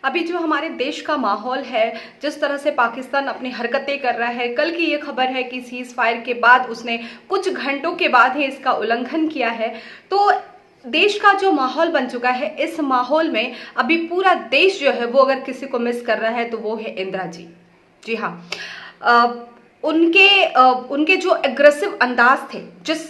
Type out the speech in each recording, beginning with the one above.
अभी जो हमारे देश का माहौल है, जिस तरह से पाकिस्तान अपनी हरकतें कर रहा है, कल की ये खबर है कि सीज फायर के बाद उसने कुछ घंटों के बाद ही इसका उल्लंघन किया है। तो देश का जो माहौल बन चुका है, इस माहौल में अभी पूरा देश जो है वो अगर किसी को मिस कर रहा है तो वो है इंदिरा जी। जी हाँ, उनके जो एग्रेसिव अंदाज थे, जिस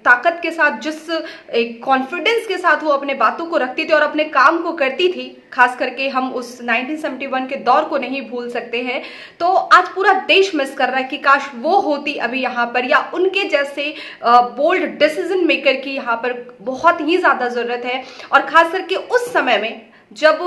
ताकत के साथ, जिस एक कॉन्फिडेंस के साथ वो अपने बातों को रखती थी और अपने काम को करती थी, खास करके हम उस 1971 के दौर को नहीं भूल सकते हैं। तो आज पूरा देश मिस कर रहा है कि काश वो होती अभी यहाँ पर, या उनके जैसे बोल्ड डिसीजन मेकर की यहाँ पर बहुत ही ज़्यादा ज़रूरत है। और खास करके उस समय में जब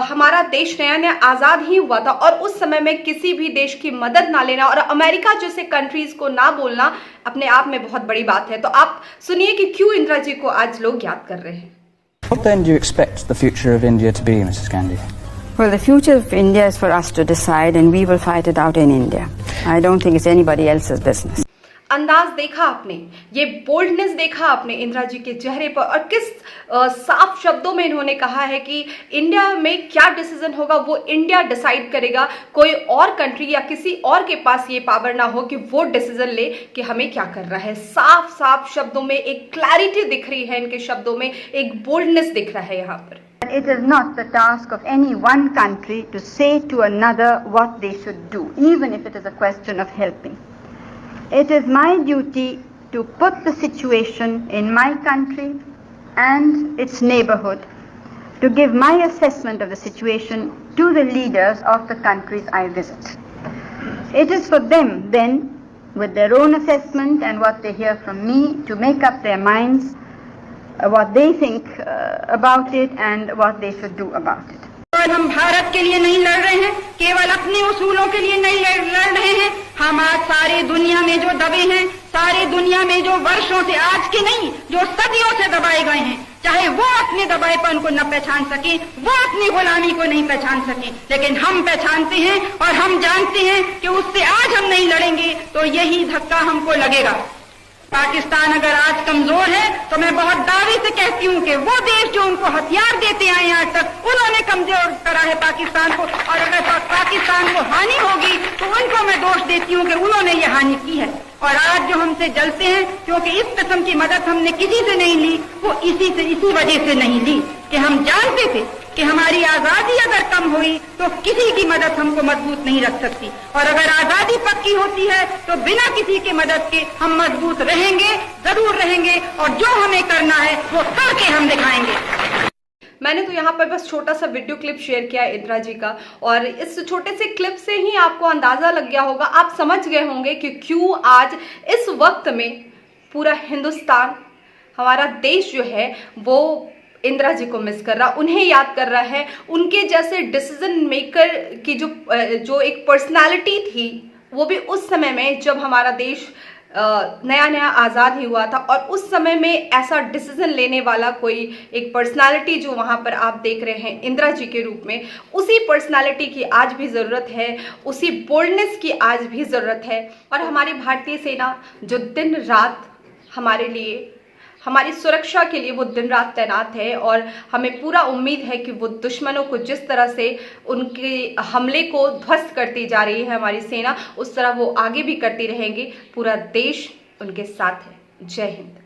हमारा देश नया नया आज़ाद ही हुआ था और उस समय में किसी भी देश की मदद ना लेना और अमेरिका जैसे कंट्रीज को ना बोलना अपने आप में बहुत बड़ी बात है। तो आप सुनिए कि क्यों इंदिरा जी को आज लोग याद कर रहे हैं। What then do you expect the future of India to be, Mrs. Gandhi? Well, the future of India is for us to decide, and we will fight it out in India. I don't think it's anybody else's business. अंदाज देखा आपने, ये boldness देखा आपने इंदिरा जी के चेहरे पर, और किस साफ शब्दों में इन्होंने कहा है कि इंडिया में क्या डिसीजन होगा वो इंडिया डिसाइड करेगा। कोई और कंट्री या किसी और के पास ये पावर ना हो कि वो डिसीजन ले कि हमें क्या करना है। साफ साफ शब्दों में एक क्लैरिटी दिख रही है, इनके शब्दों में एक बोल्डनेस दिख रहा है यहाँ पर। It is not the task of any one country to say to another what they should do, even if it is a question of helping. It is my duty to put the situation in my country and its neighborhood, to give my assessment of the situation to the leaders of the countries I visit. It is for them then, with their own assessment and what they hear from me, to make up their minds what they think about it and what they should do about it. हम भारत के लिए नहीं लड़ रहे हैं, केवल अपने उसूलों के लिए नहीं लड़ रहे हैं। हम आज सारी दुनिया में जो दबे हैं, सारी दुनिया में जो वर्षों से, आज के नहीं, जो सदियों से दबाए गए हैं, चाहे वो अपने दबाएपन को न पहचान सके, वो अपनी गुलामी को नहीं पहचान सके, लेकिन हम पहचानते हैं और हम जानते हैं कि उससे आज हम नहीं लड़ेंगे तो यही धक्का हमको लगेगा। पाकिस्तान अगर आज कमजोर है तो मैं बहुत दावे से कहती हूँ कि वो देश जो उनको हथियार देते आए आज तक, उन्होंने कमजोर करा है पाकिस्तान को, और अगर पाकिस्तान को हानि होगी तो उनको मैं दोष देती हूँ कि उन्होंने ये हानि की है। और आज जो हमसे जलते हैं, क्योंकि इस किस्म की मदद हमने किसी से नहीं ली, वो इसी वजह से नहीं ली कि हम जानते थे कि हमारी आजादी अगर कम हुई तो किसी की मदद हमको मजबूत नहीं रख सकती, और अगर आजादी पक्की होती है तो बिना किसी की मदद के हम मजबूत रहेंगे, जरूर रहेंगे, और जो हमें करना है वो करके हम दिखाएंगे। मैंने तो यहाँ पर बस छोटा सा वीडियो क्लिप शेयर किया है इंदिरा जी का, और इस छोटे से क्लिप से ही आपको अंदाजा लग गया होगा, आप समझ गए होंगे कि क्यों आज इस वक्त में पूरा हिंदुस्तान, हमारा देश जो है वो इंदिरा जी को मिस कर रहा, उन्हें याद कर रहा है। उनके जैसे डिसीजन मेकर की जो एक पर्सनालिटी थी, वो भी उस समय में जब हमारा देश नया नया आज़ाद ही हुआ था, और उस समय में ऐसा डिसीजन लेने वाला कोई एक पर्सनालिटी जो वहाँ पर आप देख रहे हैं इंदिरा जी के रूप में, उसी पर्सनालिटी की आज भी ज़रूरत है, उसी बोल्डनेस की आज भी ज़रूरत है। और हमारी भारतीय सेना जो दिन रात हमारे लिए, हमारी सुरक्षा के लिए वो दिन रात तैनात है, और हमें पूरा उम्मीद है कि वो दुश्मनों को जिस तरह से उनके हमले को ध्वस्त करती जा रही है हमारी सेना, उस तरह वो आगे भी करती रहेंगी। पूरा देश उनके साथ है। जय हिंद।